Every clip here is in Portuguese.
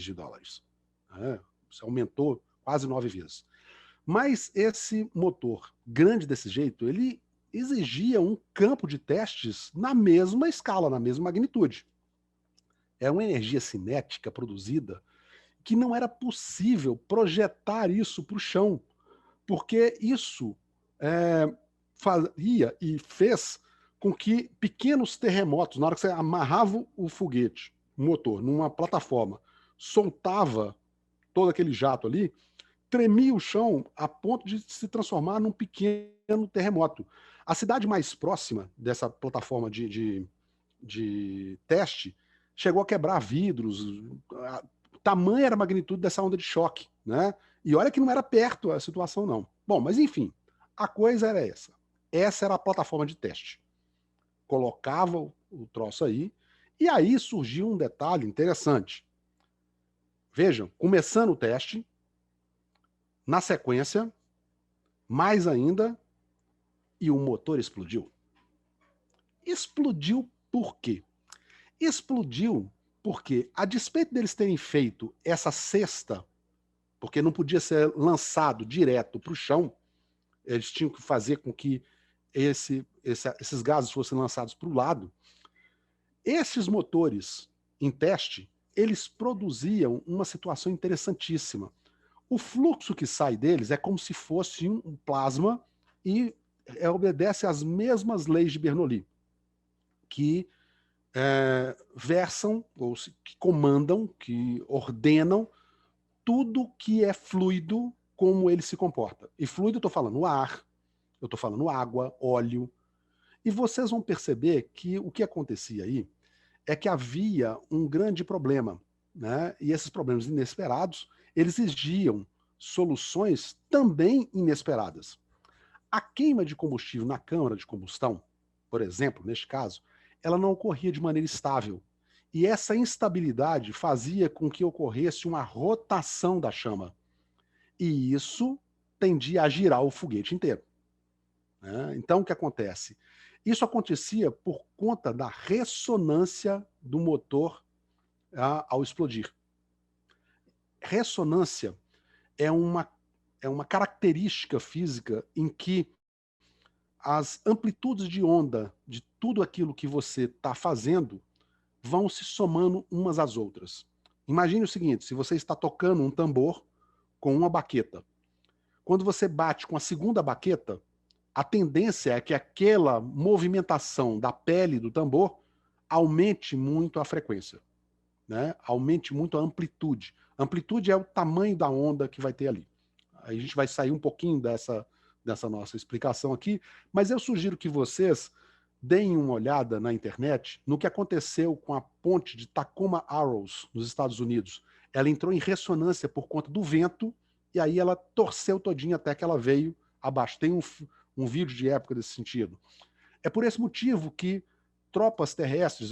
de dólares. Isso aumentou quase 9 vezes. Mas esse motor grande desse jeito, ele exigia um campo de testes na mesma escala, na mesma magnitude. É uma energia cinética produzida que não era possível projetar isso para o chão, porque isso fazia e fez com que pequenos terremotos, na hora que você amarrava o foguete, o motor, numa plataforma, soltava todo aquele jato ali, tremia o chão a ponto de se transformar num pequeno terremoto. A cidade mais próxima dessa plataforma de teste chegou a quebrar vidros, tamanha era a magnitude dessa onda de choque, né? E olha que não era perto a situação, não. Bom, mas enfim, a coisa era essa. Essa era a plataforma de teste. Colocava o troço aí, e aí surgiu um detalhe interessante. Vejam, começando o teste, na sequência, mais ainda, e o motor explodiu. Explodiu por quê? Explodiu porque, a despeito deles terem feito essa cesta, porque não podia ser lançado direto para o chão, eles tinham que fazer com que esses gases fossem lançados para o lado. Esses motores em teste, eles produziam uma situação interessantíssima. O fluxo que sai deles é como se fosse um plasma e obedece às mesmas leis de Bernoulli, que versam, ou que comandam, que ordenam tudo que é fluido, como ele se comporta. E fluido eu estou falando ar, eu estou falando água, óleo. E vocês vão perceber que o que acontecia aí é que havia um grande problema, né? E esses problemas inesperados, eles exigiam soluções também inesperadas. A queima de combustível na câmara de combustão, por exemplo, neste caso, ela não ocorria de maneira estável. E essa instabilidade fazia com que ocorresse uma rotação da chama. E isso tendia a girar o foguete inteiro, né? Então, o que acontece? Isso acontecia por conta da ressonância do motor ao explodir. Ressonância é uma característica física em que as amplitudes de onda de tudo aquilo que você está fazendo vão se somando umas às outras. Imagine o seguinte, se você está tocando um tambor com uma baqueta, quando você bate com a segunda baqueta, a tendência é que aquela movimentação da pele do tambor aumente muito a frequência, né? Aumente muito a amplitude. A amplitude é o tamanho da onda que vai ter ali. Aí a gente vai sair um pouquinho dessa nossa explicação aqui, mas eu sugiro que vocês deem uma olhada na internet no que aconteceu com a ponte de Tacoma Arrows, nos Estados Unidos. Ela entrou em ressonância por conta do vento, e aí ela torceu todinha até que ela veio abaixo. Tem um vídeo de época desse sentido. É por esse motivo que tropas terrestres,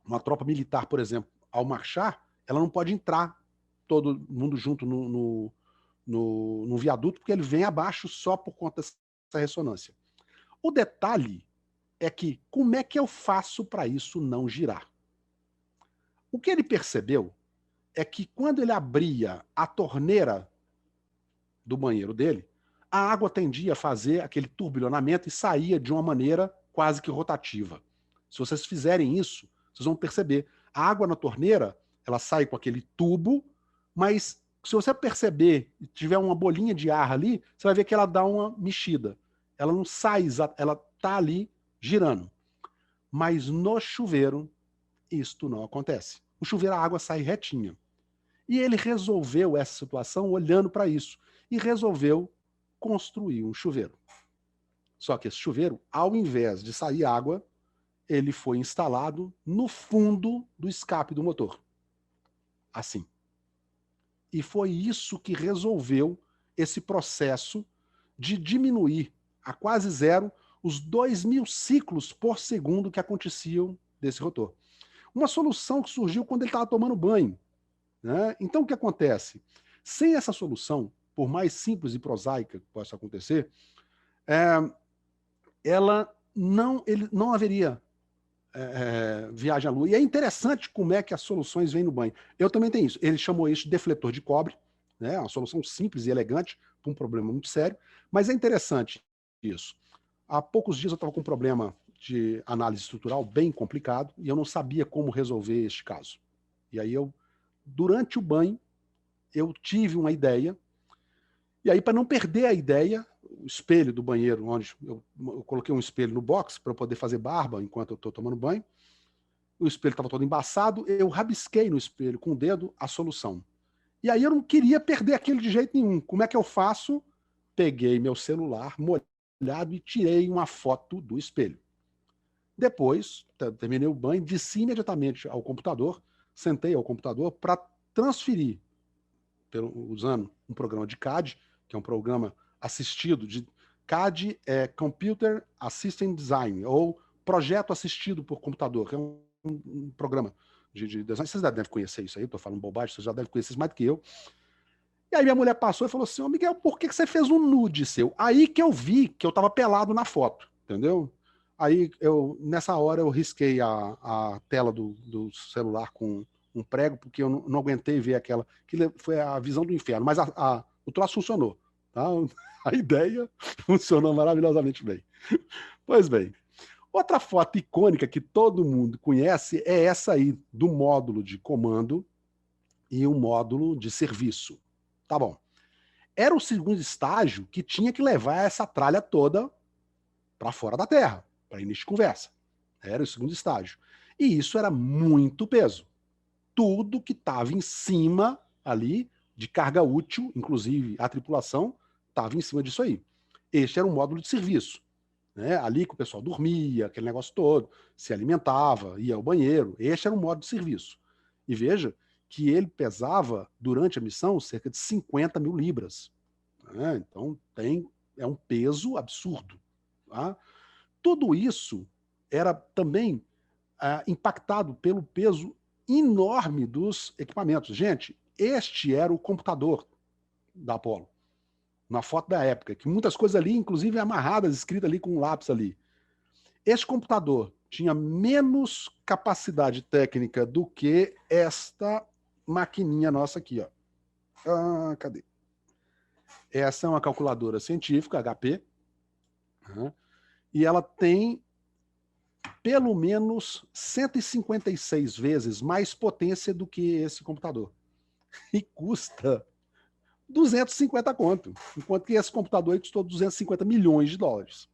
uma tropa militar, por exemplo, ao marchar, ela não pode entrar todo mundo junto no viaduto, porque ele vem abaixo só por conta dessa ressonância. O detalhe é que, como é que eu faço para isso não girar? O que ele percebeu é que quando ele abria a torneira do banheiro dele, a água tendia a fazer aquele turbilhonamento e saía de uma maneira quase que rotativa. Se vocês fizerem isso, vocês vão perceber. A água na torneira, ela sai com aquele tubo, mas se você perceber e tiver uma bolinha de ar ali, você vai ver que ela dá uma mexida. Ela não sai, ela está ali girando. Mas no chuveiro, isto não acontece. No chuveiro a água sai retinha. E ele resolveu essa situação olhando para isso. E resolveu construir um chuveiro. Só que esse chuveiro, ao invés de sair água, ele foi instalado no fundo do escape do motor. Assim. E foi isso que resolveu esse processo de diminuir a quase zero os 2.000 ciclos por segundo que aconteciam desse rotor. Uma solução que surgiu quando ele estava tomando banho, né? Então, o que acontece? Sem essa solução, por mais simples e prosaica que possa acontecer, ele não haveria viagem à Lua. E é interessante como é que as soluções vêm no banho. Eu também tenho isso. Ele chamou isso de defletor de cobre, né? Uma solução simples e elegante para um problema muito sério. Mas é interessante isso. Há poucos dias eu estava com um problema de análise estrutural bem complicado e eu não sabia como resolver este caso. E aí durante o banho, eu tive uma ideia. E aí, para não perder a ideia, o espelho do banheiro, onde eu coloquei um espelho no box para poder fazer barba enquanto eu estou tomando banho, o espelho estava todo embaçado, eu rabisquei no espelho com o dedo a solução. E aí eu não queria perder aquilo de jeito nenhum. Como é que eu faço? Peguei meu celular molhado e tirei uma foto do espelho. Depois, terminei o banho, desci imediatamente ao computador, sentei ao computador para transferir, usando um programa de CAD, que é um programa assistido de CAD é Computer Assisted Design, ou projeto assistido por computador, que é um programa de design. Vocês já devem conhecer isso aí, estou falando bobagem, vocês já devem conhecer isso mais do que eu. E aí minha mulher passou e falou assim, ô Miguel, por que você fez um nude seu? Aí que eu vi que eu estava pelado na foto, entendeu? Aí nessa hora eu risquei a tela do celular com um prego, porque eu não aguentei ver aquela, que foi a visão do inferno, mas o troço funcionou, tá? A ideia funcionou maravilhosamente bem. Pois bem, outra foto icônica que todo mundo conhece é essa aí, do módulo de comando e um módulo de serviço. Tá bom. Era o segundo estágio que tinha que levar essa tralha toda para fora da Terra, para início de conversa. Era o segundo estágio. E isso era muito peso. Tudo que estava em cima ali, de carga útil, inclusive a tripulação, estava em cima disso aí. Este era um módulo de serviço. Né? Ali que o pessoal dormia, aquele negócio todo, se alimentava, ia ao banheiro. Este era um módulo de serviço. E veja que ele pesava, durante a missão, cerca de 50 mil libras. Né? Então, é um peso absurdo. Tá? Tudo isso era também impactado pelo peso enorme dos equipamentos. Gente, este era o computador da Apollo, na foto da época, que muitas coisas ali, inclusive amarradas, escritas ali com um lápis ali. Este computador tinha menos capacidade técnica do que esta maquininha nossa aqui, ó. Cadê? Essa é uma calculadora científica, HP, né? E ela tem pelo menos 156 vezes mais potência do que esse computador. E custa 250 conto, enquanto que esse computador aí custou 250 milhões de dólares.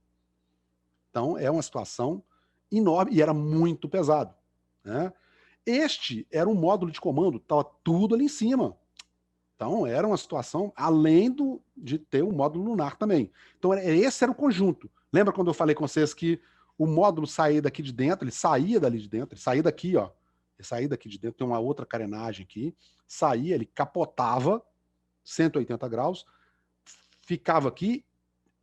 Então é uma situação enorme e era muito pesado. Né? Este era um módulo de comando, estava tudo ali em cima. Então era uma situação além de ter um módulo lunar também. Então esse era o conjunto. Lembra quando eu falei com vocês que o módulo saía daqui de dentro, ele saía dali de dentro, ele saía daqui, ó. Ele saía daqui de dentro, tem uma outra carenagem aqui, saía, ele capotava 180 graus, ficava aqui,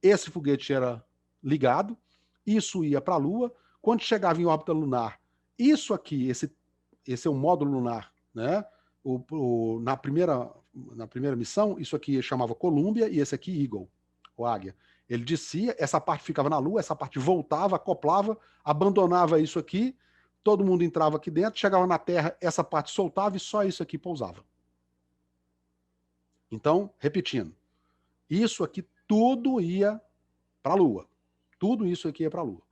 esse foguete era ligado, isso ia para a Lua, quando chegava em órbita lunar, isso aqui, esse é um módulo lunar, né? Na primeira missão, isso aqui chamava Columbia e esse aqui Eagle, o Águia. Ele descia, essa parte ficava na Lua, essa parte voltava, acoplava, abandonava isso aqui, todo mundo entrava aqui dentro, chegava na Terra, essa parte soltava e só isso aqui pousava. Então, repetindo, isso aqui tudo ia para a Lua. Tudo isso aqui ia para a Lua.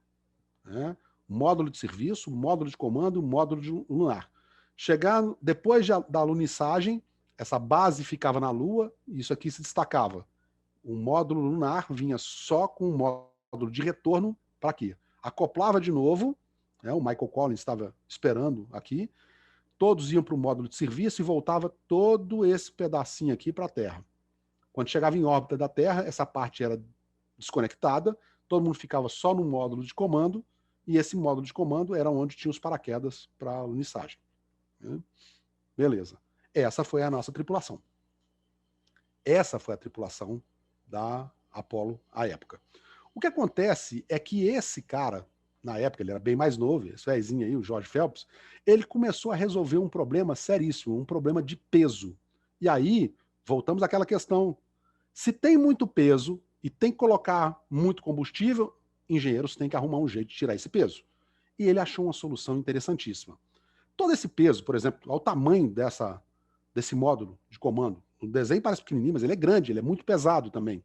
Né? Módulo de serviço, módulo de comando, módulo de lunar. Chegar depois da alunissagem, essa base ficava na Lua, e isso aqui se destacava. O módulo lunar vinha só com o módulo de retorno para aqui. Acoplava de novo, né? O Michael Collins estava esperando aqui, todos iam para o módulo de serviço e voltava todo esse pedacinho aqui para a Terra. Quando chegava em órbita da Terra, essa parte era desconectada, todo mundo ficava só no módulo de comando, e esse módulo de comando era onde tinha os paraquedas para a alunissagem. Né? Beleza. Essa foi a nossa tripulação. Essa foi a tripulação da Apollo à época. O que acontece é que esse cara, na época, ele era bem mais novo, esse vezinho aí, o George Phelps, ele começou a resolver um problema seríssimo, um problema de peso. E aí, voltamos àquela questão. Se tem muito peso e tem que colocar muito combustível, engenheiros têm que arrumar um jeito de tirar esse peso. E ele achou uma solução interessantíssima. Todo esse peso, por exemplo, ao tamanho desse módulo de comando, o desenho parece pequenininho, mas ele é grande, ele é muito pesado também.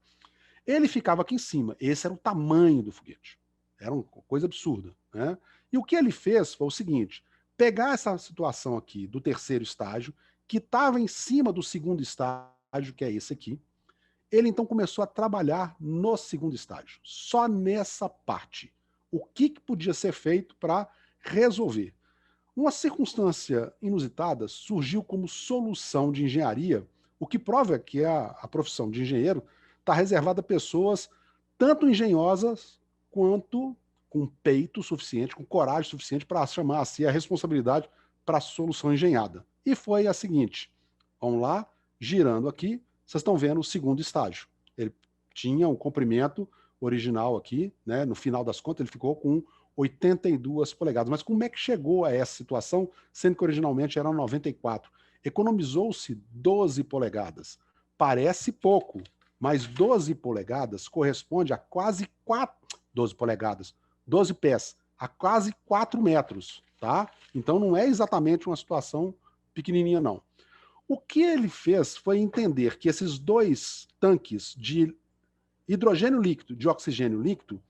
Ele ficava aqui em cima, esse era o tamanho do foguete. Era uma coisa absurda, né? E o que ele fez foi o seguinte, pegar essa situação aqui do terceiro estágio, que estava em cima do segundo estágio, que é esse aqui, ele então começou a trabalhar no segundo estágio, só nessa parte. O que podia ser feito para resolver? Uma circunstância inusitada surgiu como solução de engenharia, o que prova que a profissão de engenheiro está reservada a pessoas tanto engenhosas quanto com peito suficiente, com coragem suficiente para chamar a si a responsabilidade para a solução engenhada. E foi a seguinte, vamos lá, girando aqui, vocês estão vendo o segundo estágio. Ele tinha um comprimento original aqui, né? No final das contas ele ficou com 82 polegadas. Mas como é que chegou a essa situação, sendo que originalmente eram 94? Economizou-se 12 polegadas. Parece pouco, mas 12 polegadas corresponde a quase 12 polegadas, 12 pés, a quase 4 metros, tá? Então não é exatamente uma situação pequenininha, não. O que ele fez foi entender que esses dois tanques de hidrogênio líquido, de oxigênio líquido,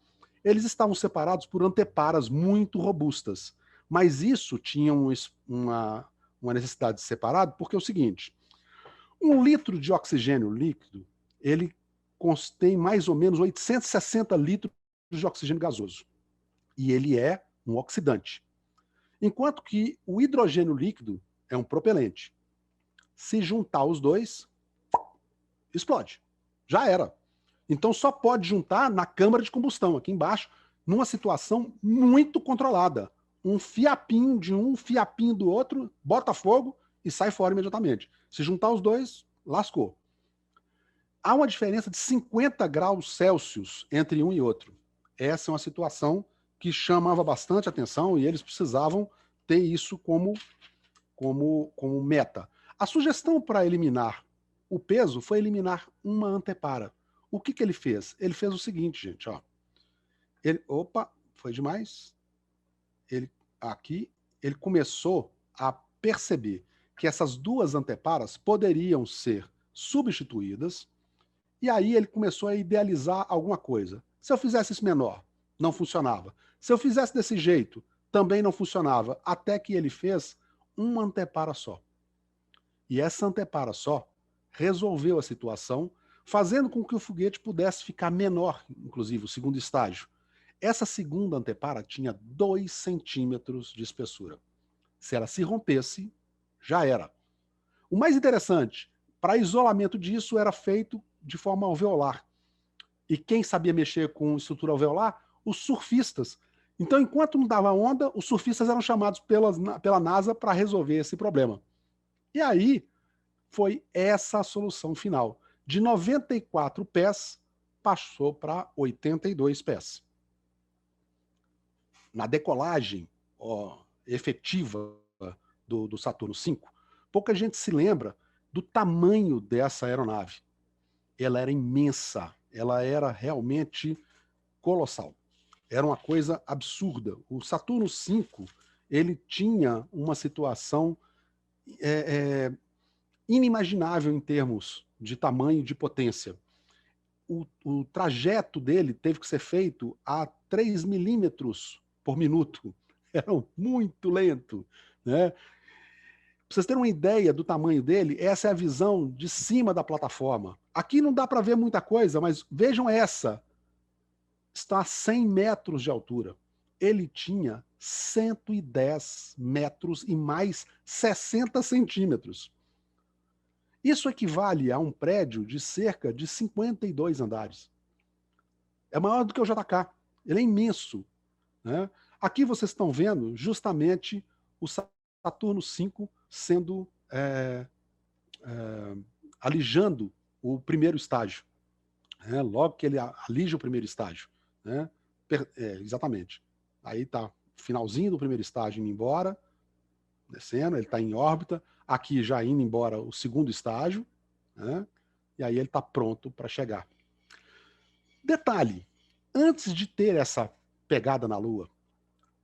eles estavam separados por anteparas muito robustas. Mas isso tinha uma necessidade de separado, porque é o seguinte, 1 litro de oxigênio líquido, ele contém mais ou menos 860 litros de oxigênio gasoso. E ele é um oxidante. Enquanto que o hidrogênio líquido é um propelente. Se juntar os dois, explode. Já era. Então só pode juntar na câmara de combustão, aqui embaixo, numa situação muito controlada. Um fiapinho de um, fiapinho do outro, bota fogo e sai fora imediatamente. Se juntar os dois, lascou. Há uma diferença de 50 graus Celsius entre um e outro. Essa é uma situação que chamava bastante atenção e eles precisavam ter isso como meta. A sugestão para eliminar o peso foi eliminar uma antepara. O que ele fez? Ele fez o seguinte, gente, ó. Opa, foi demais. Ele começou a perceber que essas duas anteparas poderiam ser substituídas, e aí ele começou a idealizar alguma coisa. Se eu fizesse isso menor, não funcionava. Se eu fizesse desse jeito, também não funcionava, até que ele fez uma antepara só. E essa antepara só resolveu a situação, fazendo com que o foguete pudesse ficar menor, inclusive o segundo estágio. Essa segunda antepara tinha 2 centímetros de espessura. Se ela se rompesse, já era. O mais interessante, para isolamento disso, era feito de forma alveolar. E quem sabia mexer com estrutura alveolar? Os surfistas. Então, enquanto não dava onda, os surfistas eram chamados pela NASA para resolver esse problema. E aí, foi essa a solução final. De 94 pés, passou para 82 pés. Na decolagem efetiva do Saturno V, pouca gente se lembra do tamanho dessa aeronave. Ela era imensa, ela era realmente colossal. Era uma coisa absurda. O Saturno V, ele tinha uma situação inimaginável em termos de tamanho e de potência. O trajeto dele teve que ser feito a 3 milímetros por minuto. Era muito lento, né? Para vocês terem uma ideia do tamanho dele, essa é a visão de cima da plataforma. Aqui não dá para ver muita coisa, mas vejam essa. Está a 100 metros de altura. Ele tinha 110 metros e mais 60 centímetros. Isso equivale a um prédio de cerca de 52 andares. É maior do que o JK. Ele é imenso, né? Aqui vocês estão vendo justamente o Saturno V sendo alijando o primeiro estágio. Né? Logo que ele alija o primeiro estágio. Né? Exatamente. Aí está finalzinho do primeiro estágio indo embora, descendo, ele está em órbita. Aqui já indo embora o segundo estágio, né? E aí ele está pronto para chegar. Detalhe, antes de ter essa pegada na Lua,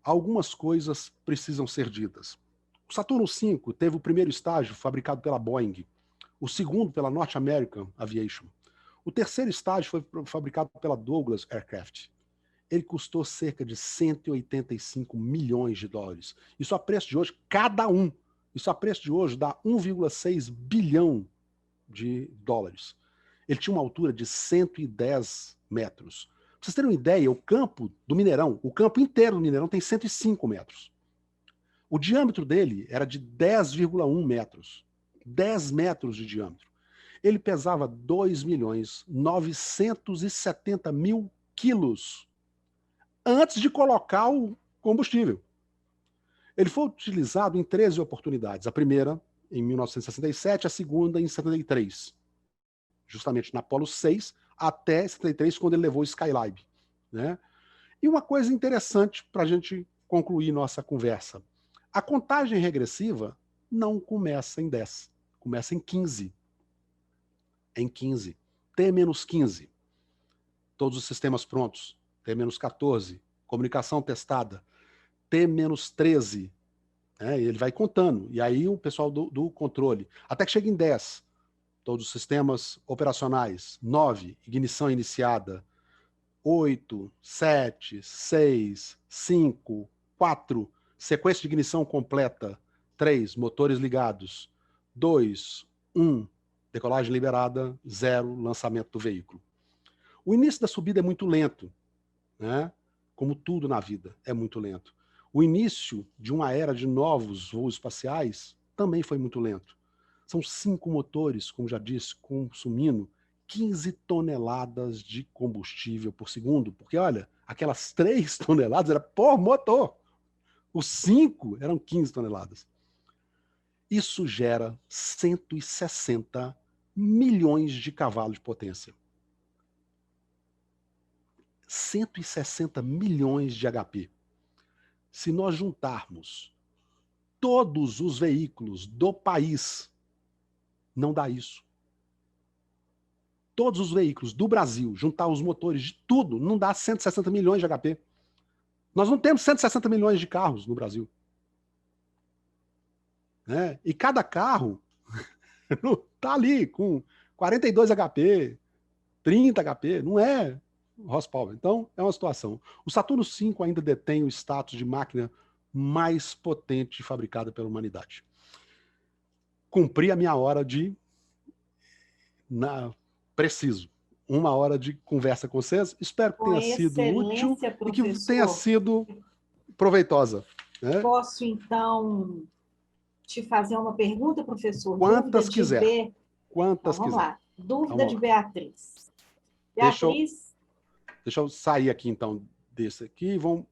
algumas coisas precisam ser ditas. O Saturno V teve o primeiro estágio fabricado pela Boeing, o segundo pela North American Aviation. O terceiro estágio foi fabricado pela Douglas Aircraft. Ele custou cerca de 185 milhões de dólares. Isso a preço de hoje, cada um. Isso a preço de hoje dá 1,6 bilhão de dólares. Ele tinha uma altura de 110 metros. Pra vocês terem uma ideia, o campo do Mineirão, o campo inteiro do Mineirão tem 105 metros. O diâmetro dele era de 10,1 metros. 10 metros de diâmetro. Ele pesava 2.970.000 quilos antes de colocar o combustível. Ele foi utilizado em 13 oportunidades. A primeira em 1967, a segunda em 73. Justamente na Apollo 6, até 73, quando ele levou o Skylab. Né? E uma coisa interessante para a gente concluir nossa conversa. A contagem regressiva não começa em 10, começa em 15. Em 15. T-15. Todos os sistemas prontos. T-14. Comunicação testada. T-13. Ele vai contando. E aí o pessoal do controle. Até que chega em 10. Todos os sistemas operacionais. 9. Ignição iniciada. 8, 7, 6, 5, 4. Sequência de ignição completa. 3. Motores ligados. 2, 1. Decolagem liberada. 0. Lançamento do veículo. O início da subida é muito lento. Né? Como tudo na vida, é muito lento. O início de uma era de novos voos espaciais também foi muito lento. São 5 motores, como já disse, consumindo 15 toneladas de combustível por segundo, porque, olha, aquelas 3 toneladas era por motor. Os 5 eram 15 toneladas. Isso gera 160 milhões de cavalos de potência. 160 milhões de HP. Se nós juntarmos todos os veículos do país, não dá isso. Todos os veículos do Brasil, juntar os motores de tudo, não dá 160 milhões de HP. Nós não temos 160 milhões de carros no Brasil. Né? E cada carro está ali com 42 HP, 30 HP, não é horsepower. Então, é uma situação. O Saturno V ainda detém o status de máquina mais potente fabricada pela humanidade. Cumpri a minha hora de... preciso. 1 hora de conversa com vocês. Espero que tenha sido útil e que tenha sido proveitosa. Né? Posso, então, te fazer uma pergunta, professor? Quantas quiser. Quantas então, vamos quiser. Lá. Dúvida de Beatriz. Beatriz... Deixa eu sair aqui, então, desse aqui. Vamos...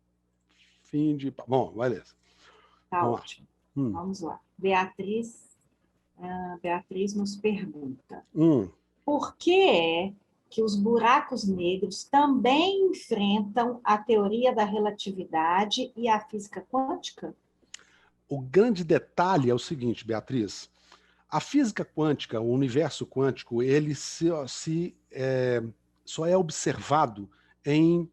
Bom, beleza. Tá ótimo. Vamos lá. Beatriz nos pergunta. Por que é que os buracos negros também enfrentam a teoria da relatividade e a física quântica? O grande detalhe é o seguinte, Beatriz. A física quântica, o universo quântico, ele só é observado em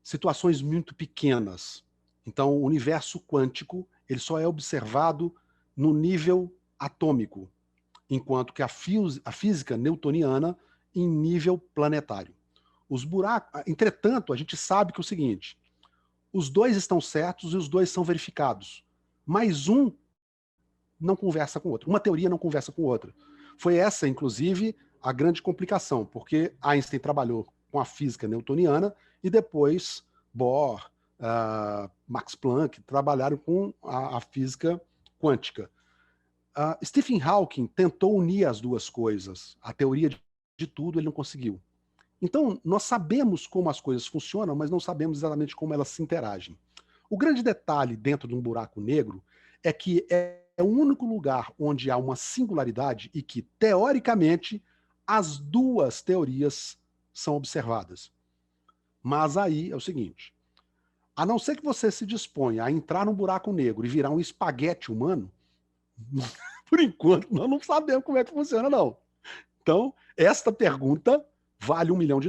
situações muito pequenas. Então, o universo quântico ele só é observado no nível atômico, enquanto que a física newtoniana em nível planetário. Os buracos, entretanto, a gente sabe que é o seguinte, os dois estão certos e os dois são verificados, mas um não conversa com o outro, uma teoria não conversa com outra. Foi essa, inclusive, a grande complicação, porque Einstein trabalhou com a física newtoniana e depois Bohr, Max Planck trabalharam com a física quântica. Stephen Hawking tentou unir as duas coisas. A teoria de tudo ele não conseguiu. Então, nós sabemos como as coisas funcionam, mas não sabemos exatamente como elas se interagem. O grande detalhe dentro de um buraco negro é que é o único lugar onde há uma singularidade e que, teoricamente, as duas teorias são observadas. Mas aí é o seguinte, a não ser que você se disponha a entrar num buraco negro e virar um espaguete humano, por enquanto nós não sabemos como é que funciona, não. Então, esta pergunta vale $1 milhão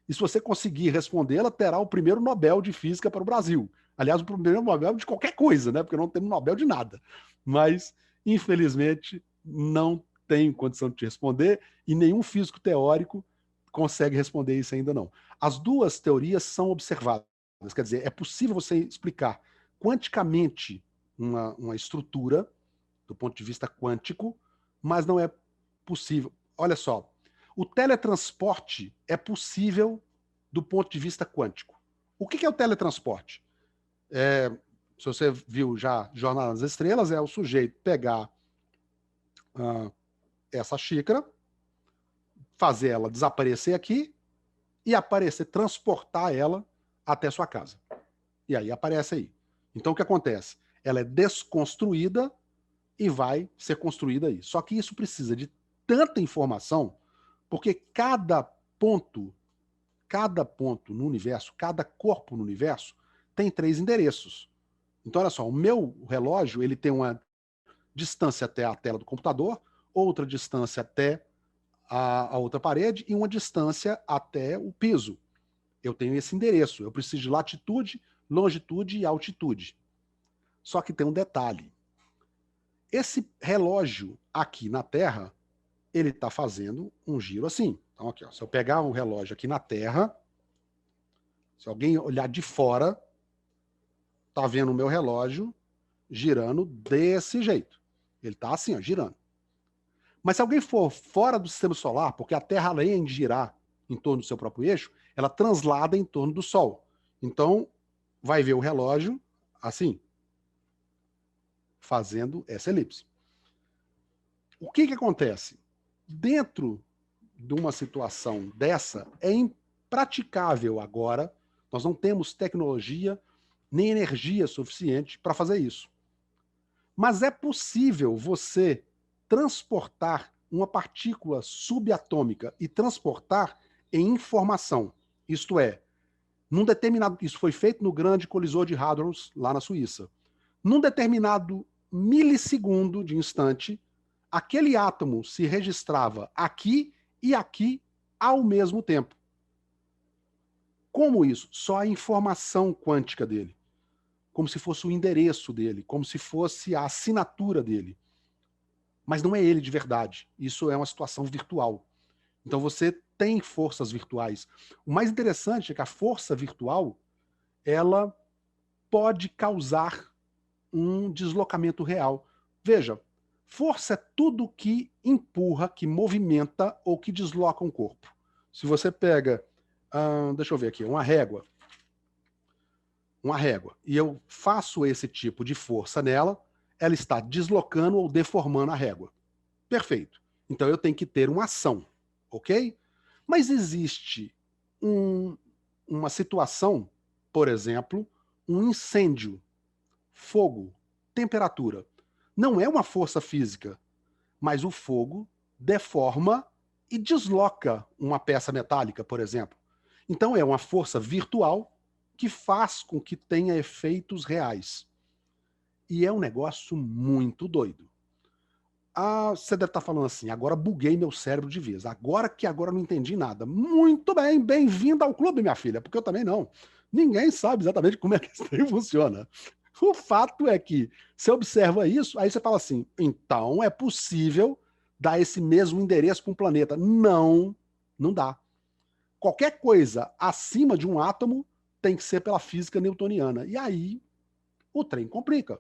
e se você conseguir respondê-la, terá o primeiro Nobel de Física para o Brasil. Aliás, o prêmio Nobel de qualquer coisa, né? Porque não temos Nobel de nada. Mas, infelizmente, não tenho condição de te responder e nenhum físico teórico consegue responder isso ainda não. As duas teorias são observadas. Quer dizer, é possível você explicar quanticamente uma estrutura do ponto de vista quântico, mas não é possível. Olha só, o teletransporte é possível do ponto de vista quântico. O que é o teletransporte? Se você viu já Jornada nas Estrelas, é o sujeito pegar essa xícara, fazer ela desaparecer aqui e aparecer, transportar ela até sua casa. E aí aparece aí. Então o que acontece? Ela é desconstruída e vai ser construída aí. Só que isso precisa de tanta informação, porque cada ponto no universo, cada corpo no universo, tem 3 endereços. Então, olha só, o meu relógio ele tem uma distância até a tela do computador, outra distância até a outra parede e uma distância até o piso. Eu tenho esse endereço. Eu preciso de latitude, longitude e altitude. Só que tem um detalhe. Esse relógio aqui na Terra, ele está fazendo um giro assim. Então, aqui, ó, se eu pegar um relógio aqui na Terra, se alguém olhar de fora, tá vendo o meu relógio girando desse jeito. Ele está assim, ó, girando. Mas se alguém for fora do sistema solar, porque a Terra, além de girar em torno do seu próprio eixo, ela translada em torno do Sol. Então, vai ver o relógio assim, fazendo essa elipse. O que acontece? Dentro de uma situação dessa, é impraticável agora, nós não temos tecnologia nem energia suficiente para fazer isso. Mas é possível você transportar uma partícula subatômica e transportar em informação. Isto é, isso foi feito no grande colisor de Hadrons, lá na Suíça. Num determinado milissegundo de instante, aquele átomo se registrava aqui e aqui ao mesmo tempo. Como isso? Só a informação quântica dele. Como se fosse o endereço dele, como se fosse a assinatura dele. Mas não é ele de verdade. Isso é uma situação virtual. Então você tem forças virtuais. O mais interessante é que a força virtual, ela pode causar um deslocamento real. Veja, força é tudo que empurra, que movimenta ou que desloca um corpo. Se você pega, deixa eu ver aqui, uma régua, e eu faço esse tipo de força nela, ela está deslocando ou deformando a régua. Perfeito. Então eu tenho que ter uma ação, ok? Mas existe uma situação, por exemplo, um incêndio, fogo, temperatura. Não é uma força física, mas o fogo deforma e desloca uma peça metálica, por exemplo. Então é uma força virtual que faz com que tenha efeitos reais. E é um negócio muito doido. Você deve estar falando assim, agora buguei meu cérebro de vez. Agora não entendi nada. Muito bem, bem-vinda ao clube, minha filha, porque eu também não. Ninguém sabe exatamente como é que isso aí funciona. O fato é que você observa isso, aí você fala assim, então é possível dar esse mesmo endereço para um planeta. Não, não dá. Qualquer coisa acima de um átomo tem que ser pela física newtoniana. E aí o trem complica,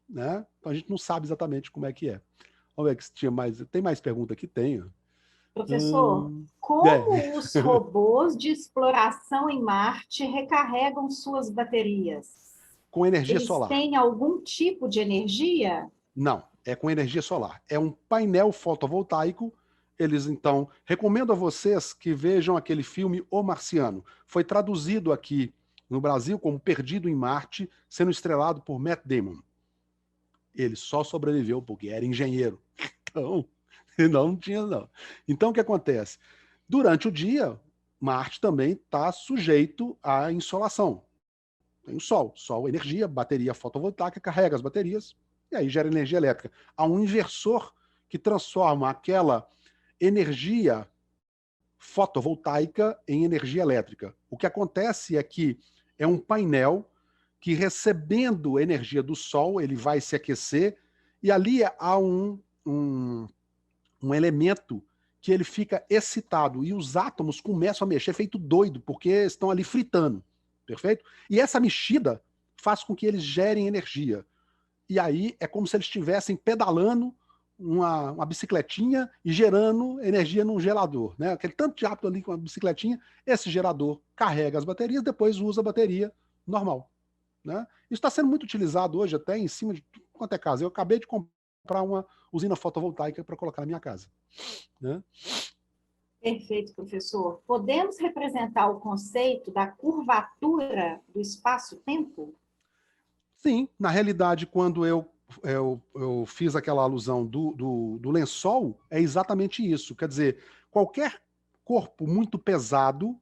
né? Então a gente não sabe exatamente como é que é. Vamos ver se tinha mais. Tem mais pergunta aqui? Tenho. Professor, como os robôs de exploração em Marte recarregam suas baterias? Com energia solar. Eles têm algum tipo de energia? Não, é com energia solar. É um painel fotovoltaico. Eles, então, recomendo a vocês que vejam aquele filme O Marciano. Foi traduzido aqui no Brasil como Perdido em Marte, sendo estrelado por Matt Damon. Ele só sobreviveu porque era engenheiro. Então, não tinha, não. Então, o que acontece? Durante o dia, Marte também está sujeito à insolação. Tem o Sol. Sol, energia, bateria fotovoltaica, carrega as baterias e aí gera energia elétrica. Há um inversor que transforma aquela energia fotovoltaica em energia elétrica. O que acontece é que é um painel que recebendo energia do Sol, ele vai se aquecer, e ali há um elemento que ele fica excitado, e os átomos começam a mexer feito doido, porque estão ali fritando, perfeito? E essa mexida faz com que eles gerem energia. E aí é como se eles estivessem pedalando uma bicicletinha e gerando energia num gerador, né? Aquele tanto de rápido ali com a bicicletinha, esse gerador carrega as baterias, depois usa a bateria normal, né? Isso está sendo muito utilizado hoje até em cima de tudo quanto é casa. Eu acabei de comprar uma usina fotovoltaica para colocar na minha casa, né? Perfeito, professor. Podemos representar o conceito da curvatura do espaço-tempo? Sim, na realidade, quando eu fiz aquela alusão do lençol, é exatamente isso. Quer dizer, qualquer corpo muito pesado,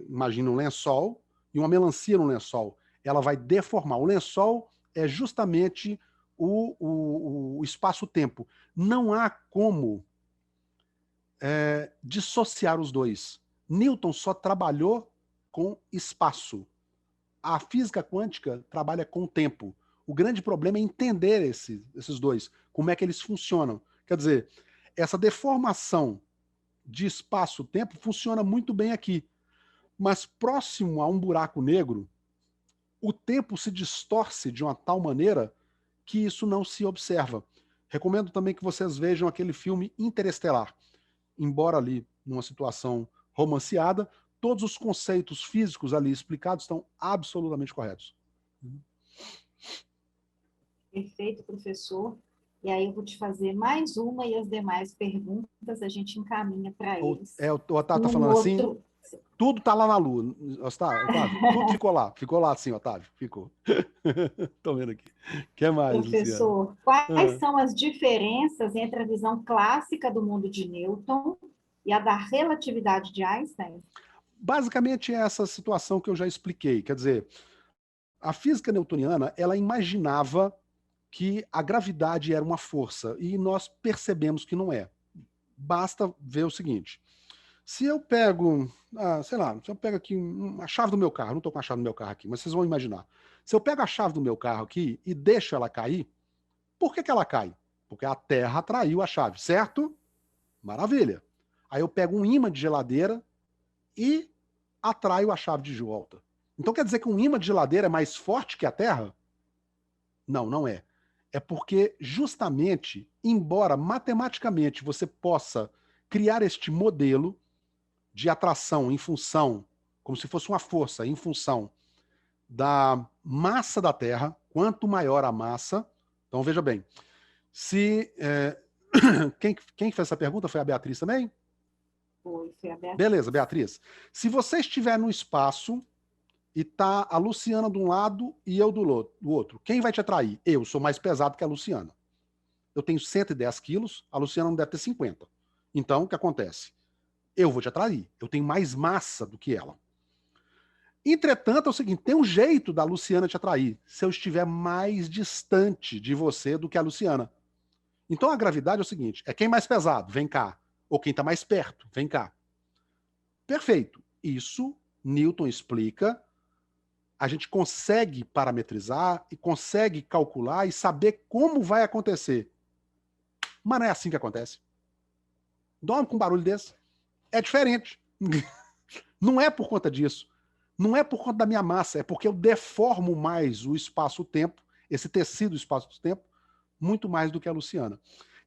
imagina um lençol, e uma melancia no lençol, ela vai deformar. O lençol é justamente o espaço-tempo. Não há como dissociar os dois. Newton só trabalhou com espaço. A física quântica trabalha com tempo. O grande problema é entender esses dois, como é que eles funcionam. Quer dizer, essa deformação de espaço-tempo funciona muito bem aqui, mas próximo a um buraco negro, o tempo se distorce de uma tal maneira que isso não se observa. Recomendo também que vocês vejam aquele filme Interestelar. Embora ali numa situação romanceada, todos os conceitos físicos ali explicados estão absolutamente corretos. Perfeito, professor. E aí eu vou te fazer mais uma e as demais perguntas a gente encaminha para eles. O Otávio está falando assim, tudo está lá na Lua. Otávio, tudo ficou lá assim, Otávio, ficou. Estou vendo aqui. O que mais, professor, Luciana? Quais são as diferenças entre a visão clássica do mundo de Newton e a da relatividade de Einstein? Basicamente é essa situação que eu já expliquei. Quer dizer, a física newtoniana, ela imaginava que a gravidade era uma força, e nós percebemos que não é. Basta ver o seguinte: se eu pego, sei lá, se eu pego aqui a chave do meu carro, não estou com a chave do meu carro aqui, mas vocês vão imaginar. Se eu pego a chave do meu carro aqui e deixo ela cair, por que ela cai? Porque a Terra atraiu a chave, certo? Maravilha. Aí eu pego um ímã de geladeira e atraio a chave de volta. Então quer dizer que um ímã de geladeira é mais forte que a Terra? Não, não é. É porque justamente, embora matematicamente você possa criar este modelo de atração em função, como se fosse uma força, em função da massa da Terra, quanto maior a massa. Então veja bem, se quem fez essa pergunta foi a Beatriz também? Foi a Beatriz. Beleza, Beatriz. Se você estiver no espaço e tá a Luciana de um lado e eu do outro, quem vai te atrair? Eu sou mais pesado que a Luciana. Eu tenho 110 quilos, a Luciana não deve ter 50. Então, o que acontece? Eu vou te atrair. Eu tenho mais massa do que ela. Entretanto, é o seguinte, tem um jeito da Luciana te atrair, se eu estiver mais distante de você do que a Luciana. Então, a gravidade é o seguinte, é quem mais pesado, vem cá. Ou quem está mais perto, vem cá. Perfeito. Isso, Newton explica, a gente consegue parametrizar e consegue calcular e saber como vai acontecer. Mas não é assim que acontece. Dorme com um barulho desse. É diferente. Não é por conta disso. Não é por conta da minha massa, é porque eu deformo mais o espaço-tempo, esse tecido espaço-tempo, muito mais do que a Luciana.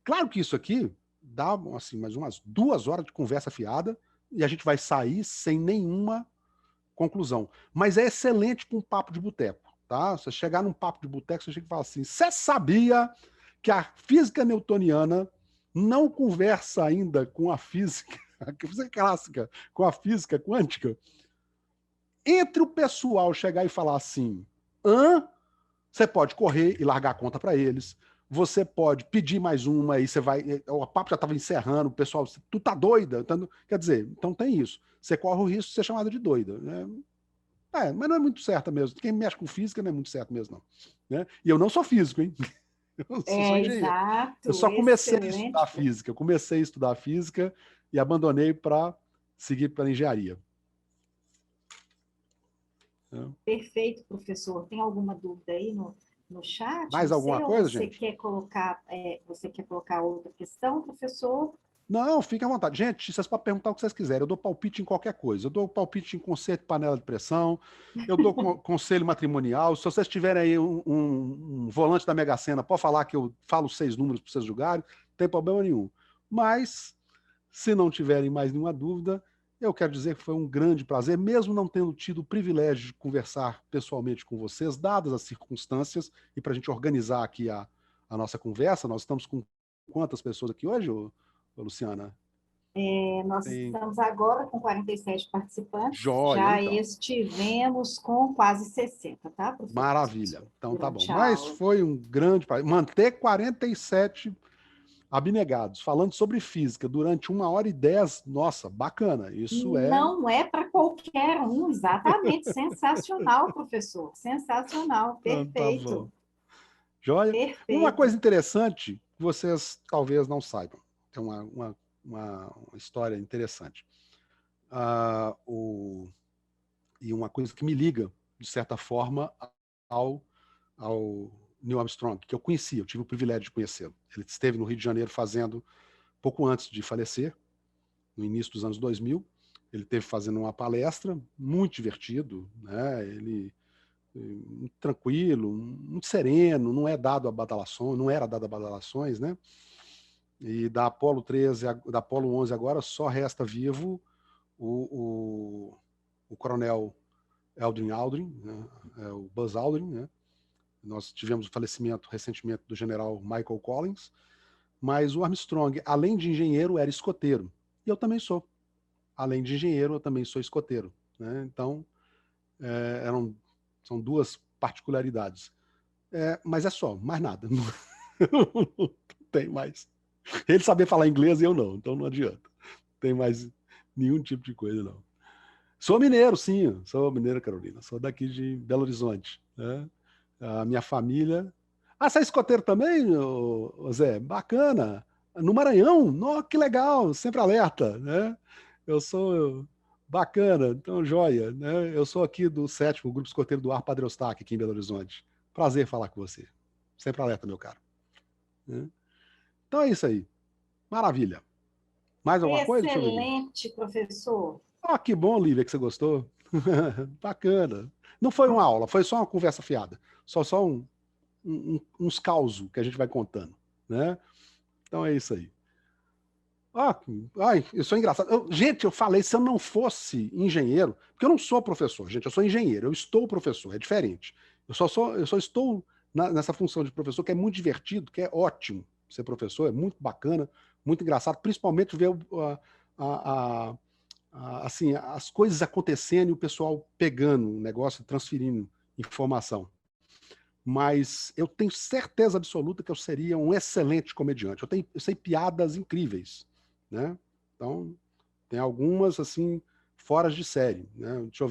Claro que isso aqui dá assim, mais umas 2 horas de conversa fiada e a gente vai sair sem nenhuma conclusão. Mas é excelente para um papo de boteco, tá? Você chegar num papo de boteco, você chega e fala assim, você sabia que a física newtoniana não conversa ainda com a física clássica, com a física quântica? Entre o pessoal chegar e falar assim, você pode correr e largar a conta para eles, você pode pedir mais uma, aí você vai, o papo já estava encerrando, o pessoal, tu tá doida? Quer dizer, então tem isso. Você corre o risco de ser chamada de doida, né? Mas não é muito certa mesmo. Quem mexe com física não é muito certo mesmo, não. Né? E eu não sou físico, hein? Eu sou engenheiro. Exato, eu só comecei a estudar física. Eu comecei a estudar física e abandonei para seguir para engenharia. Perfeito, professor. Tem alguma dúvida aí no chat? Mais alguma coisa, gente? Você quer colocar outra questão, professor? Não, fique à vontade. Gente, vocês podem perguntar o que vocês quiserem. Eu dou palpite em qualquer coisa. Eu dou palpite em conserto de panela de pressão, eu dou conselho matrimonial. Se vocês tiverem aí um volante da Mega Sena, pode falar que eu falo 6 números para vocês julgarem, não tem problema nenhum. Mas, se não tiverem mais nenhuma dúvida, eu quero dizer que foi um grande prazer, mesmo não tendo tido o privilégio de conversar pessoalmente com vocês, dadas as circunstâncias, e para a gente organizar aqui a nossa conversa. Nós estamos com quantas pessoas aqui hoje, Luciana? Nós estamos agora com 47 participantes. Joia, já então. Estivemos com quase 60, tá, professor? Maravilha. Então tá bom. Mas foi um grande prazer. Manter 47 abnegados, falando sobre física durante 1h10, nossa, bacana. Isso não é para qualquer um, exatamente. Sensacional, professor. Sensacional, perfeito. Tá bom. Joia? Perfeito. Uma coisa interessante que vocês talvez não saibam. Tem uma história interessante. E uma coisa que me liga, de certa forma, ao Neil Armstrong, que eu conhecia, eu tive o privilégio de conhecê-lo. Ele esteve no Rio de Janeiro fazendo, pouco antes de falecer, no início dos anos 2000, ele esteve fazendo uma palestra, muito divertido, né? Ele muito tranquilo, muito sereno, não era dado a badalações, né? E da Apollo 13, da Apollo 11 agora só resta vivo o coronel Aldrin, né? O Buzz Aldrin, né? Nós tivemos o falecimento recentemente do general Michael Collins, mas o Armstrong, além de engenheiro, era escoteiro. E eu também sou. Além de engenheiro, eu também sou escoteiro, né? Então, são duas particularidades. Mas é só, mais nada. Não tem mais. Ele saber falar inglês e eu não, então não adianta. Não tem mais nenhum tipo de coisa, não. Sou mineiro, sim. Sou mineiro, Carolina. Sou daqui de Belo Horizonte, né? A minha família... você é escoteiro também, Zé? Bacana. No Maranhão? Nossa, que legal. Sempre alerta, né? Eu sou... Bacana. Então, joia, né? Eu sou aqui do 7º Grupo Escoteiro do Ar Padre Eustáquio, aqui em Belo Horizonte. Prazer falar com você. Sempre alerta, meu caro. Então é isso aí. Maravilha. Mais alguma coisa? Excelente, professor. Que bom, Lívia, que você gostou. Bacana. Não foi uma aula, foi só uma conversa fiada. Só uns causos que a gente vai contando, né? Então é isso aí. Eu sou engraçado. Gente, eu falei, se eu não fosse engenheiro, porque eu não sou professor, gente, eu sou engenheiro, eu estou professor, é diferente. Eu só estou nessa função de professor, que é muito divertido, que é ótimo ser professor, é muito bacana, muito engraçado, principalmente ver assim, as coisas acontecendo e o pessoal pegando o negócio, transferindo informação. Mas eu tenho certeza absoluta que eu seria um excelente comediante. Eu sei piadas incríveis, né? Então, tem algumas, assim, fora de série, né? Deixa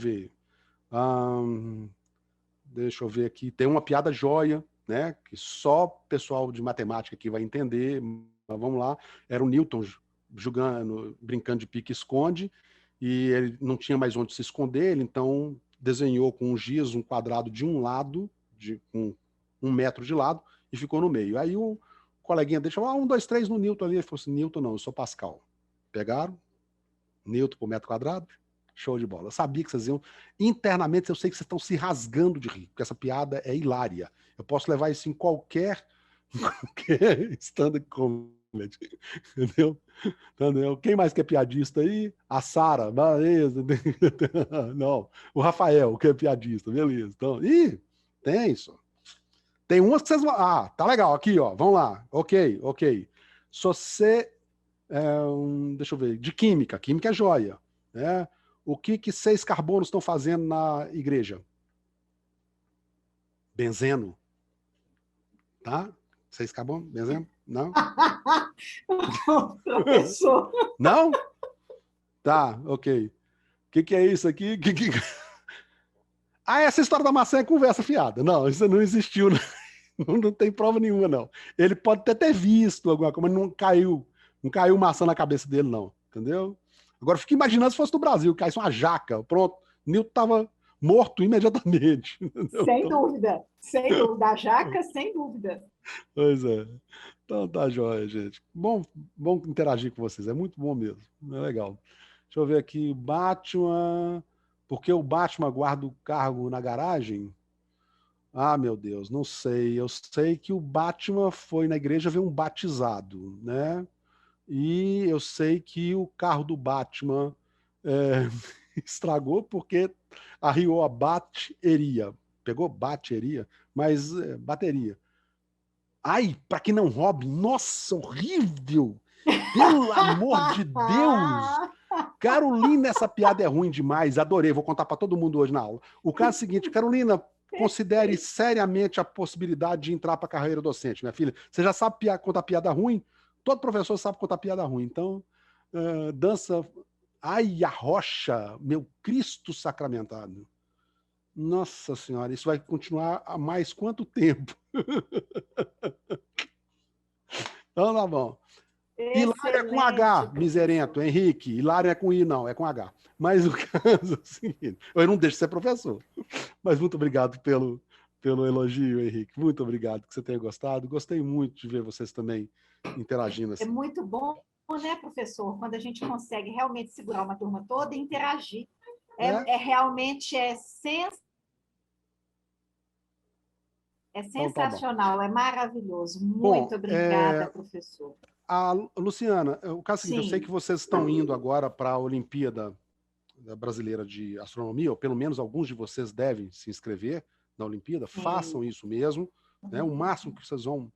eu ver aqui. Tem uma piada joia, né? Que só pessoal de matemática aqui vai entender. Mas vamos lá. Era o Newton brincando de pique-esconde, e ele não tinha mais onde se esconder, ele então desenhou com um giz um quadrado de um lado, com 1 metro de lado, e ficou no meio. Aí o coleguinha dele falou, 1, 2, 3 no Newton ali. Ele falou assim, Newton não, eu sou Pascal. Pegaram, Newton por metro quadrado, show de bola. Eu sabia que vocês iam, internamente eu sei que vocês estão se rasgando de rir, porque essa piada é hilária. Eu posso levar isso em qualquer stand-up comedy. Entendeu? Quem mais que é piadista aí? A Sara, beleza. Não, o Rafael, que é piadista, beleza. Então, tem isso. Tem umas que vocês vão... tá legal, aqui, ó, vamos lá. Ok. Se você... deixa eu ver, de química é joia, né? O que 6 carbonos estão fazendo na igreja? Benzeno. Tá? 6 carbonos? Benzeno? Não? Professor. Não? Tá, ok. O que é isso aqui? Essa história da maçã é conversa fiada. Não, isso não existiu. Não tem prova nenhuma, não. Ele pode até ter visto alguma coisa, mas não caiu maçã na cabeça dele, não. Entendeu? Agora, fica imaginando se fosse no Brasil, caísse uma jaca. Pronto, Newton tava morto imediatamente. Sem dúvida, sem dúvida. A jaca, sem dúvida. Pois é. Então tá joia, gente. Bom interagir com vocês, é muito bom mesmo. É legal. Deixa eu ver aqui, Batman... Por que o Batman guarda o carro na garagem? Ah, meu Deus, não sei. Eu sei que o Batman foi na igreja ver um batizado, né? E eu sei que o carro do Batman estragou porque arriou a bateria. Pegou bateria? Mas bateria. Ai, para que não roube. Nossa, horrível! Pelo amor de Deus! Carolina, essa piada é ruim demais. Adorei, vou contar para todo mundo hoje na aula. O caso é o seguinte, Carolina, considere seriamente a possibilidade de entrar para a carreira docente, minha filha. Você já sabe contar piada ruim? Todo professor sabe contar piada ruim. Então, dança... Ai, a rocha, meu Cristo sacramentado. Nossa Senhora, isso vai continuar há mais quanto tempo? Então, tá bom. Hilário é com H, miserento, Henrique. Hilário é com I, não, é com H. Mas o caso é o seguinte, eu não deixo de ser professor. Mas muito obrigado pelo elogio, Henrique. Muito obrigado que você tenha gostado. Gostei muito de ver vocês também interagindo assim. É muito bom, né, professor? Quando a gente consegue realmente segurar uma turma toda e interagir. Realmente sensacional, então, é maravilhoso. Muito obrigada, professor. A Luciana, o caso é o seguinte, eu sei que vocês estão indo agora para a Olimpíada Brasileira de Astronomia, ou pelo menos alguns de vocês devem se inscrever na Olimpíada. Sim. Façam isso mesmo, né? O máximo que vocês vão...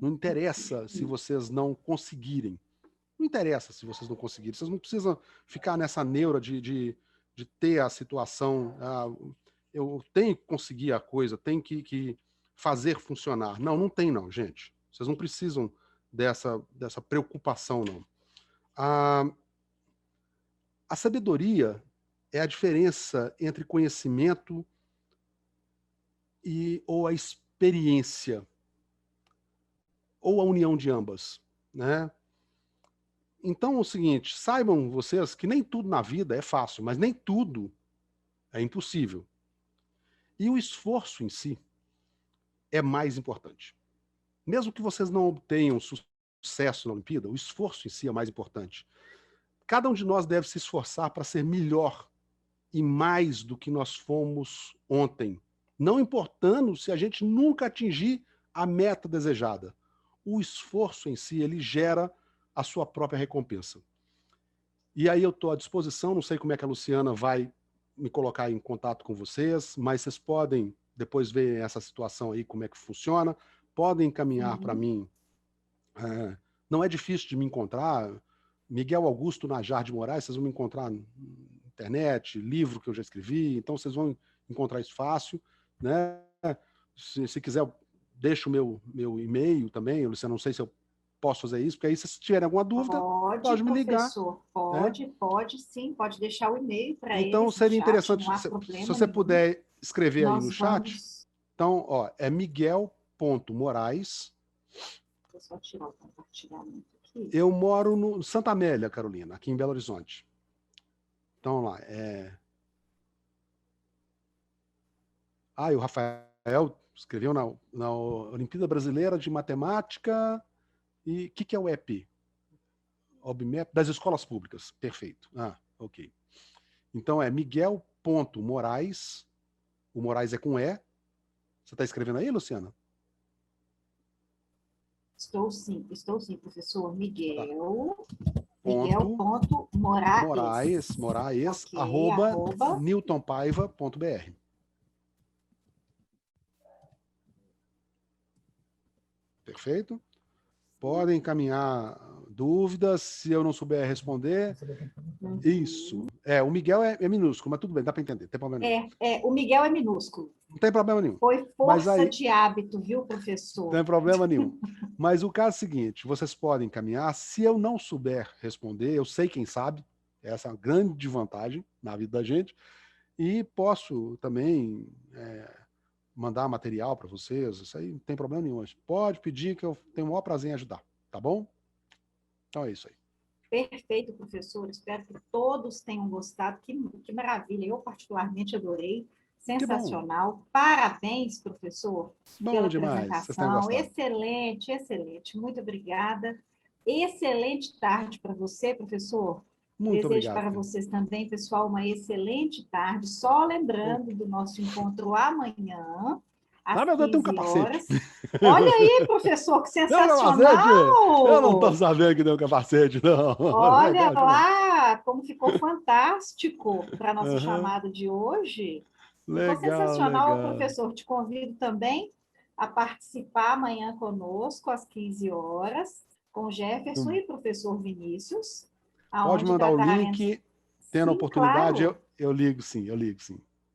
não interessa se vocês não conseguirem. Não interessa se vocês não conseguirem. Vocês não precisam ficar nessa neura de ter a situação... eu tenho que conseguir a coisa, tenho que fazer funcionar. Não tem não, gente. Vocês não precisam dessa preocupação, não. A sabedoria é a diferença entre conhecimento ou a experiência, ou a união de ambas, né? Então é o seguinte, saibam vocês que nem tudo na vida é fácil, mas nem tudo é impossível. E o esforço em si é mais importante. Mesmo que vocês não obtenham sucesso na Olimpíada, o esforço em si é mais importante. Cada um de nós deve se esforçar para ser melhor e mais do que nós fomos ontem. Não importando se a gente nunca atingir a meta desejada. O esforço em si, ele gera a sua própria recompensa. E aí eu estou à disposição, não sei como é que a Luciana vai me colocar em contato com vocês, mas vocês podem depois ver essa situação aí, como é que funciona, podem encaminhar para mim. Não é difícil de me encontrar. Miguel Augusto Najar de Moraes, vocês vão me encontrar na internet, livro que eu já escrevi, então vocês vão encontrar isso fácil, né? Se quiser, deixa o meu e-mail também, Luciano, não sei se eu posso fazer isso, porque aí se tiverem alguma dúvida, pode me ligar. Professor, pode sim, pode deixar o e-mail para eles. Então seria interessante, se você puder escrever aí no chat. Então, ó, é miguel.moraes. Vou só tirar o compartilhamento aqui. Eu moro no Santa Amélia, Carolina, aqui em Belo Horizonte. Então, lá, e o Rafael escreveu na Olimpíada Brasileira de Matemática. E o que é o EP? OBMEP das escolas públicas. Perfeito. Ok. Então é miguel.moraes. O Moraes é com E. Você está escrevendo aí, Luciana? Estou sim, professor. Miguel.moraes. Moraes, okay, @newtonpaiva.br. Perfeito? Podem encaminhar dúvidas, se eu não souber responder. Isso. O Miguel é minúsculo, mas tudo bem, dá para entender, não tem problema nenhum. O Miguel é minúsculo. Não tem problema nenhum. Foi força de hábito, viu, professor? Não tem problema nenhum. Mas o caso é o seguinte, vocês podem encaminhar, se eu não souber responder, eu sei quem sabe, essa é uma grande vantagem na vida da gente, e posso também mandar material para vocês, isso aí não tem problema nenhum. Pode pedir que eu tenho o maior prazer em ajudar, tá bom? Então é isso aí. Perfeito, professor. Espero que todos tenham gostado. Que maravilha. Eu, particularmente, adorei. Sensacional. Parabéns, professor, pela apresentação. Excelente, excelente. Muito obrigada. Excelente tarde para você, professor. Muito obrigado. Desejo para vocês também, pessoal, uma excelente tarde. Só lembrando do nosso encontro amanhã, às 15 horas. Olha aí, professor, que sensacional! Eu não estou sabendo que deu capacete, não. Olha lá, como ficou fantástico para a nossa chamada de hoje. Ficou sensacional, professor. Te convido também a participar amanhã conosco, às 15 horas, com o Jefferson e o professor Vinícius. Pode mandar o link, tendo a oportunidade, claro. eu ligo sim.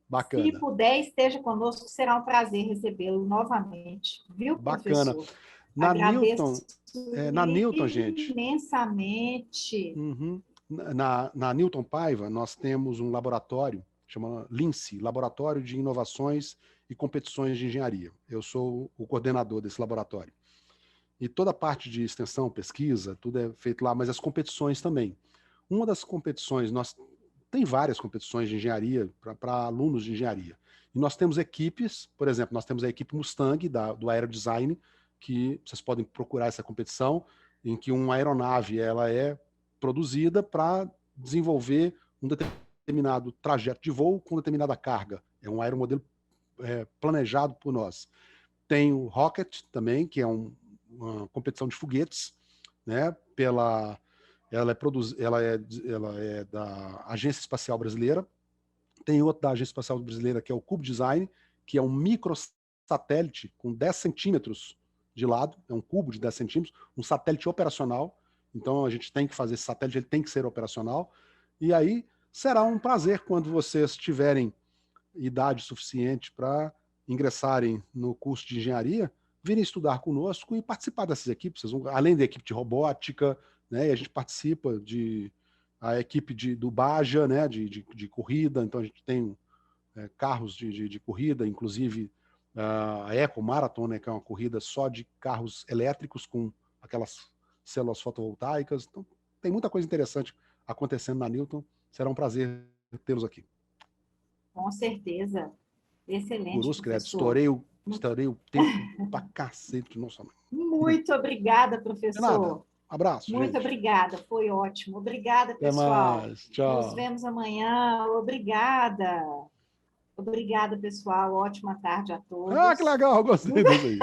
Bacana. Se puder, esteja conosco, será um prazer recebê-lo novamente. Viu, bacana. professor? Na Newton, gente. Imensamente. Uhum. Na Newton Paiva, nós temos um laboratório, chama LINSE, Laboratório de Inovações e Competições de Engenharia. Eu sou o coordenador desse laboratório. E toda a parte de extensão, pesquisa, tudo é feito lá, mas as competições também. Uma das competições, tem várias competições de engenharia para alunos de engenharia. E nós temos equipes, por exemplo, nós temos a equipe Mustang do Aerodesign, que vocês podem procurar essa competição, em que uma aeronave ela é produzida para desenvolver um determinado trajeto de voo com determinada carga. É um aeromodelo planejado por nós. Tem o Rocket também, que é uma competição de foguetes, né? Ela é da Agência Espacial Brasileira. Tem outro da Agência Espacial Brasileira, que é o CubeDesign, que é um microsatélite com 10 centímetros de lado, é um cubo de 10 centímetros, um satélite operacional. Então, a gente tem que fazer esse satélite, ele tem que ser operacional. E aí, será um prazer quando vocês tiverem idade suficiente para ingressarem no curso de engenharia, virem estudar conosco e participar dessas equipes. Vocês vão, além da equipe de robótica, né, e a gente participa a equipe do Baja, né, de corrida. Então, a gente tem carros de corrida, inclusive a Eco Marathon, né, que é uma corrida só de carros elétricos com aquelas células fotovoltaicas. Então, tem muita coisa interessante acontecendo na Newton. Será um prazer tê-los aqui. Com certeza. Excelente, Cruz, professor. Estourei o tempo pra cacete, nossa mãe. Muito obrigada, professor. De nada. Abraço, Muito gente. Obrigada, foi ótimo. Obrigada, pessoal. Até mais. Tchau. Nos vemos amanhã. Obrigada. Obrigada, pessoal. Ótima tarde a todos. Ah, que legal, gostei disso aí.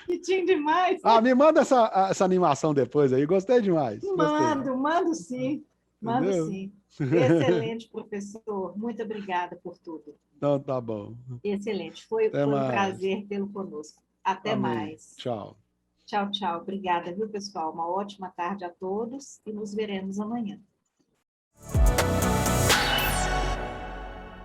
Bonitinho demais. Me manda essa animação depois aí, gostei demais. Mando sim. Mando sim. Excelente, professor. Muito obrigada por tudo. Então, tá bom. Excelente. Foi um prazer tê-lo conosco. Até mais. Tchau. Tchau, tchau. Obrigada, viu, pessoal? Uma ótima tarde a todos e nos veremos amanhã.